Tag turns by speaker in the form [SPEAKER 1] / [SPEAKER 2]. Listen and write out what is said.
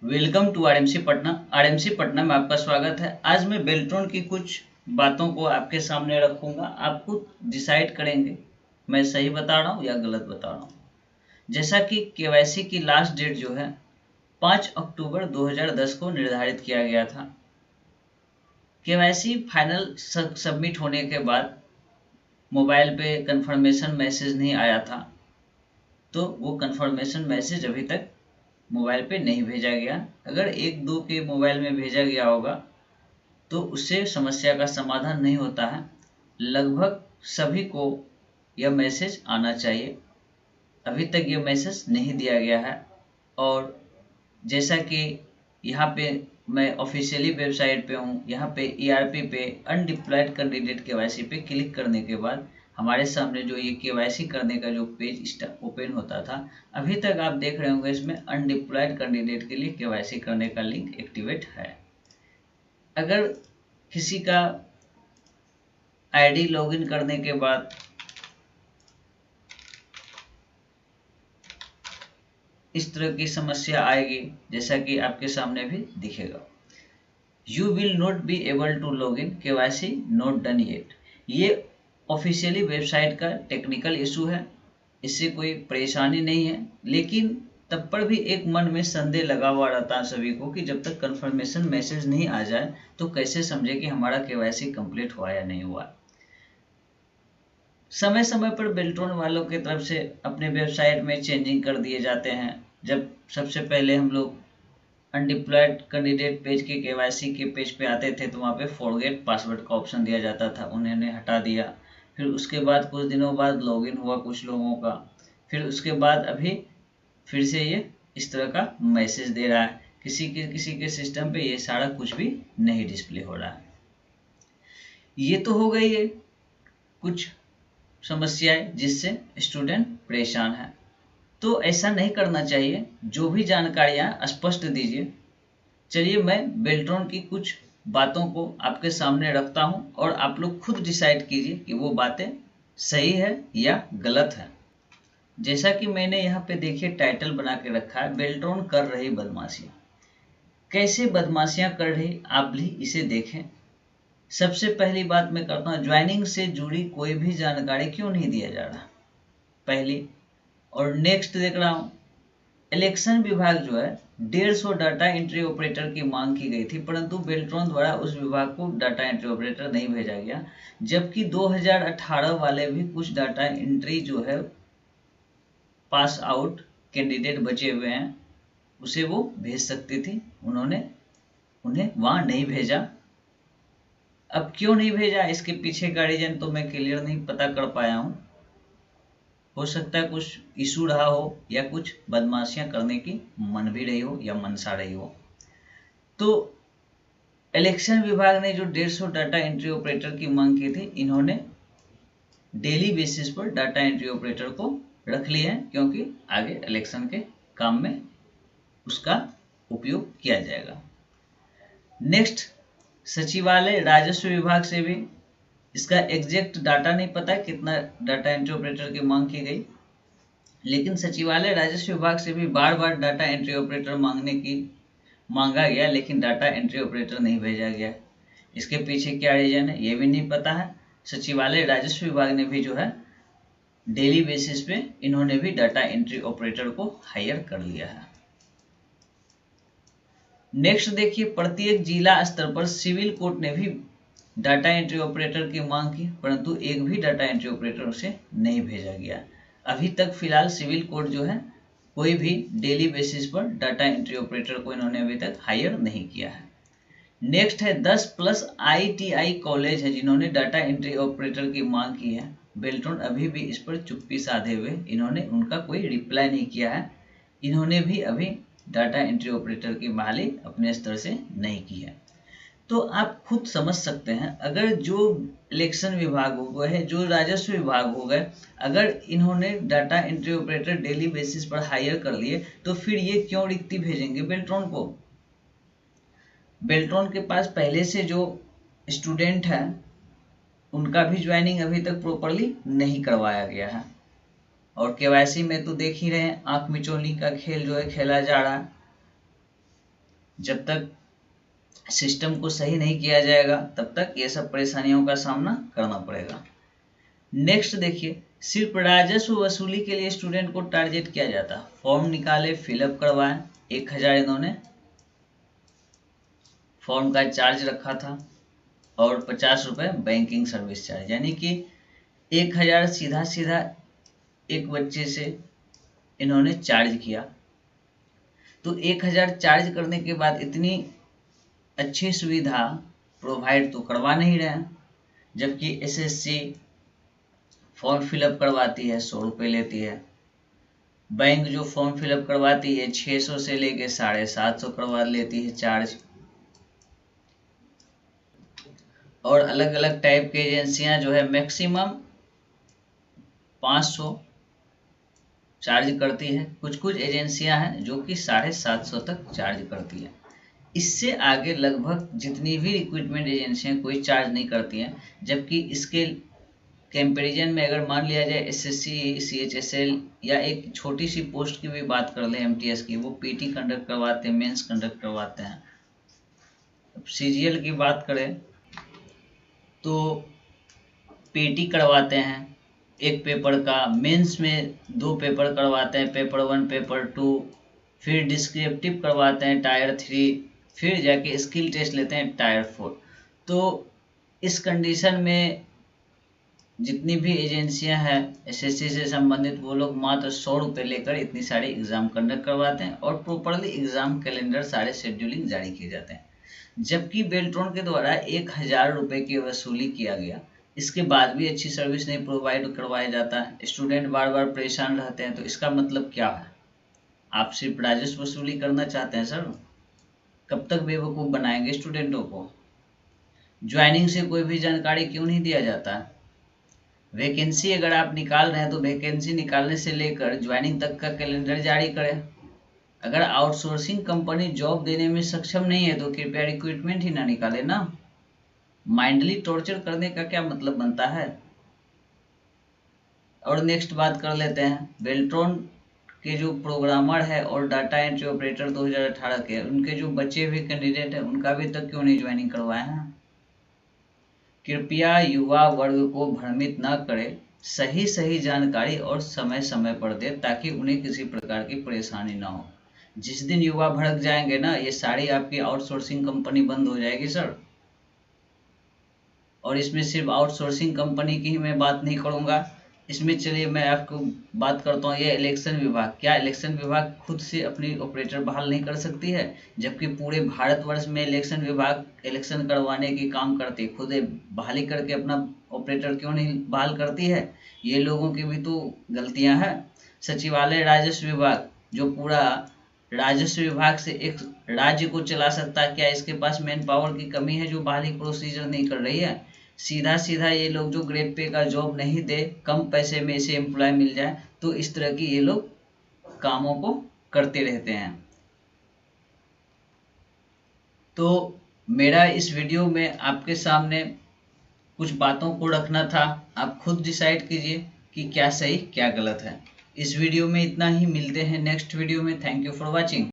[SPEAKER 1] Welcome to RMC Patna. RMC Patna में आपका स्वागत है। आज मैं बेल्ट्रॉन की कुछ बातों को आपके सामने रखूंगा। आप खुद डिसाइड करेंगे मैं सही बता रहा हूँ या गलत बता रहा हूँ। जैसा कि केवाईसी की लास्ट डेट जो है 5 अक्टूबर 2010 को निर्धारित किया गया था। केवाईसी फाइनल सबमिट होने के बाद मोबाइल पे कंफर्मेशन मैसेज नहीं आया था, तो वो कंफर्मेशन मैसेज अभी तक मोबाइल पे नहीं भेजा गया। अगर एक दो के मोबाइल में भेजा गया होगा तो उससे समस्या का समाधान नहीं होता है। लगभग सभी को यह मैसेज आना चाहिए। अभी तक यह मैसेज नहीं दिया गया है। और जैसा कि यहाँ पे मैं ऑफिशियली वेबसाइट पे हूँ, यहाँ पे ERP पे अनडिप्लॉयड कैंडिडेट केवाईसी पे क्लिक करने के बाद हमारे सामने जो ये केवाईसी करने का जो पेज ओपन होता था, अभी तक आप देख रहे होंगे इसमें अनडिप्लॉयड कैंडिडेट के लिए केवाईसी करने का लिंक एक्टिवेट है। अगर किसी का आईडी लॉगिन करने के बाद इस तरह की समस्या आएगी, जैसा कि आपके सामने भी दिखेगा, you will not be able to log in, KYC not done yet. ये ऑफिशियली वेबसाइट का टेक्निकल इशू है, इससे कोई परेशानी नहीं है। लेकिन तब पर भी एक मन में संदेह लगा हुआ रहता है सभी को कि जब तक कंफर्मेशन मैसेज नहीं आ जाए तो कैसे समझे कि हमारा केवाईसी कंप्लीट हुआ या नहीं हुआ। समय समय पर बेल्ट्रॉन वालों की तरफ से अपने वेबसाइट में चेंजिंग कर दिए जाते हैं। जब सबसे पहले हम लोग अनडिप्लॉयड कैंडिडेट पेज के केवाईसी के पेज पे आते थे तो वहाँ पे फॉरगेट पासवर्ड का ऑप्शन दिया जाता था, उन्होंने हटा दिया। फिर उसके बाद कुछ दिनों बाद लॉगिन हुआ कुछ लोगों का। फिर उसके बाद अभी फिर से ये इस तरह का मैसेज दे रहा है। किसी के सिस्टम पे ये सारा कुछ भी नहीं डिस्प्ले हो रहा है। ये तो हो गई है कुछ समस्याएं जिससे स्टूडेंट परेशान है। तो ऐसा नहीं करना चाहिए, जो भी जानकारियां स्पष्ट दीजिए। चलिए मैं बेल्ट्रॉन की कुछ बातों को आपके सामने रखता हूं और आप लोग खुद डिसाइड कीजिए कि वो बातें सही है या गलत है। जैसा कि मैंने यहाँ पे देखिए टाइटल बना के रखा है, बेल्ट्रॉन कर रही बदमाशियां। कैसे बदमाशियां कर रही आप भी इसे देखें। सबसे पहली बात मैं करता हूँ, ज्वाइनिंग से जुड़ी कोई भी जानकारी क्यों नहीं दिया जा रहा, पहली। और नेक्स्ट देख रहा हूँ, इलेक्शन विभाग जो है 150 डाटा एंट्री ऑपरेटर की मांग की गई थी, परंतु बेल्ट्रॉन द्वारा उस विभाग को डाटा एंट्री ऑपरेटर नहीं भेजा गया। जबकि 2018 वाले भी कुछ डाटा एंट्री जो है पास आउट कैंडिडेट बचे हुए हैं, उसे वो भेज सकती थी, उन्होंने उन्हें वहां नहीं भेजा। अब क्यों नहीं भेजा, इसके पीछे का रीजन तो मैं क्लियर नहीं पता कर पाया हूँ। हो सकता है कुछ इशू रहा हो या कुछ बदमाशियां करने की मन भी रही हो या मनसा रही हो। तो इलेक्शन विभाग ने जो 150 डाटा एंट्री ऑपरेटर की मांग की थी, इन्होंने डेली बेसिस पर डाटा एंट्री ऑपरेटर को रख लिया है, क्योंकि आगे इलेक्शन के काम में उसका उपयोग किया जाएगा। नेक्स्ट, सचिवालय राजस्व विभाग से भी इसका एग्जैक्ट डाटा नहीं पता है कितना डाटा एंट्री ऑपरेटर की मांग की गई, लेकिन सचिवालय राजस्व विभाग से भी बार बार डाटा एंट्री ऑपरेटर मांगा गया, लेकिन डाटा एंट्री ऑपरेटर नहीं भेजा गया। इसके पीछे क्या रीजन है ये भी नहीं पता है। सचिवालय राजस्व विभाग ने भी जो है डेली बेसिस पे इन्होंने भी डाटा एंट्री ऑपरेटर को हायर कर लिया है। नेक्स्ट देखिए, प्रत्येक जिला स्तर पर सिविल कोर्ट ने भी डाटा एंट्री ऑपरेटर की मांग की, परंतु एक भी डाटा एंट्री ऑपरेटर उसे नहीं भेजा गया। अभी तक फिलहाल सिविल कोर्ट जो है कोई भी डेली बेसिस पर डाटा एंट्री ऑपरेटर को इन्होंने अभी तक हायर नहीं किया है। नेक्स्ट है 10+ ITI कॉलेज है जिन्होंने डाटा एंट्री ऑपरेटर की मांग की है। बेल्ट्रॉन अभी भी इस पर चुप्पी साधे हुए, इन्होंने उनका कोई रिप्लाई नहीं किया है। इन्होंने भी अभी डाटा एंट्री ऑपरेटर की बहाली अपने स्तर से नहीं की है। तो आप खुद समझ सकते हैं, अगर जो इलेक्शन विभाग हो गए, जो राजस्व विभाग हो गए, अगर इन्होंने data entry operator daily basis पर हायर कर लिए, तो फिर ये क्यों रिक्ति भेजेंगे बेल्ट्रॉन को। बेल्ट्रॉन के पास पहले से जो स्टूडेंट है उनका भी ज्वाइनिंग अभी तक प्रॉपरली नहीं करवाया गया है। और केवाईसी में तो देख ही रहे हैं, आंख मिचौली का खेल जो है खेला जा रहा है। जब तक सिस्टम को सही नहीं किया जाएगा तब तक ये सब परेशानियों का सामना करना पड़ेगा। नेक्स्ट देखिए, सिर्फ राजस्व वसूली के लिए स्टूडेंट को टारगेट किया जाता। फॉर्म निकाले, फिलअप करवाए, 1000 इन्होंने फॉर्म का चार्ज रखा था और 50 रुपये बैंकिंग सर्विस चार्ज, यानी कि 1000 सीधा सीधा एक बच्चे से इन्होंने चार्ज किया। तो 1000 चार्ज करने के बाद इतनी अच्छी सुविधा प्रोवाइड तो करवा नहीं रहे हैं, जबकि एसएससी फॉर्म फिलअप करवाती है 100 रुपये लेती है, बैंक जो फॉर्म फिलअप करवाती है 600 से लेके 750 करवा लेती है चार्ज, और अलग अलग टाइप की एजेंसियां जो है मैक्सिमम 500 चार्ज करती है। कुछ कुछ एजेंसियां हैं जो कि 750 तक चार्ज करती है। इससे आगे लगभग जितनी भी रिक्रूटमेंट एजेंसियां कोई चार्ज नहीं करती हैं, जबकि इसके कंपैरिजन में अगर मान लिया जाए एसएससी, सीएचएसएल या एक छोटी सी पोस्ट की भी बात कर लें एमटीएस की, वो पीटी कंडक्ट करवाते हैं, मेंस कंडक्ट करवाते हैं। अब सीजीएल की बात करें तो पीटी करवाते हैं एक पेपर का, मेंस में 2 पेपर करवाते हैं, पेपर 1 पेपर 2, फिर डिस्क्रिप्टिव करवाते हैं टायर 3, फिर जाके स्किल टेस्ट लेते हैं टायर 4। तो इस कंडीशन में जितनी भी एजेंसियां हैं एसएससी से संबंधित, वो लोग मात्र 100 रुपये लेकर इतनी सारी एग्जाम कंडक्ट करवाते हैं और प्रॉपरली एग्जाम कैलेंडर सारे शेड्यूलिंग जारी किए जाते हैं। जबकि बेल्ट्रॉन के द्वारा 1000 रुपये की वसूली किया गया, इसके बाद भी अच्छी सर्विस नहीं प्रोवाइड करवाया जाता है, स्टूडेंट बार बार परेशान रहते हैं। तो इसका मतलब क्या है? आप सिर्फ राजस्व वसूली करना चाहते हैं सर? कब तक बेवकूफ़ बनाएंगे स्टूडेंटों को? ज्वाइनिंग से कोई भी जानकारी क्यों नहीं दिया जाता? वैकेंसी अगर आप निकाल रहे हैं तो वैकेंसी निकालने से लेकर ज्वाइनिंग तक का कैलेंडर जारी करें। अगर आउटसोर्सिंग कंपनी जॉब देने में सक्षम नहीं है तो कृपया रिक्रूटमेंट ही ना निकाले ना। माइंडली टॉर्चर करने का क्या मतलब बनता है? और नेक्स्ट बात कर लेते हैं, बेल्ट्रॉन के जो प्रोग्रामर है और डाटा एंट्री ऑपरेटर 2018 के, उनके जो बचे हुए कैंडिडेट हैं उनका अभी तक क्यों नहीं ज्वाइनिंग करवाए हैं? कृपया युवा वर्ग को भ्रमित न करें, सही जानकारी और समय समय पर दे ताकि उन्हें किसी प्रकार की परेशानी ना हो। जिस दिन युवा भड़क जाएंगे ना, ये सारी आपकी आउटसोर्सिंग कंपनी बंद हो जाएगी सर। और इसमें सिर्फ आउटसोर्सिंग कंपनी की ही मैं बात नहीं करूंगा, इसमें चलिए मैं आपको बात करता हूँ ये इलेक्शन विभाग। क्या इलेक्शन विभाग खुद से अपनी ऑपरेटर बहाल नहीं कर सकती है? जबकि पूरे भारतवर्ष में इलेक्शन विभाग इलेक्शन करवाने की काम करती है, खुद बहाली करके अपना ऑपरेटर क्यों नहीं बहाल करती है? ये लोगों की भी तो गलतियां हैं। सचिवालय राजस्व विभाग जो पूरा राजस्व विभाग से एक राज्य को चला सकता है, क्या इसके पास मैन पावर की कमी है जो बहाली प्रोसीजर नहीं कर रही है? सीधा सीधा ये लोग जो ग्रेड पे का जॉब नहीं दे, कम पैसे में इसे एम्प्लॉय मिल जाए, तो इस तरह की ये लोग कामों को करते रहते हैं। तो मेरा इस वीडियो में आपके सामने कुछ बातों को रखना था, आप खुद डिसाइड कीजिए कि क्या सही क्या गलत है। इस वीडियो में इतना ही, मिलते हैं नेक्स्ट वीडियो में। Thank you for watching.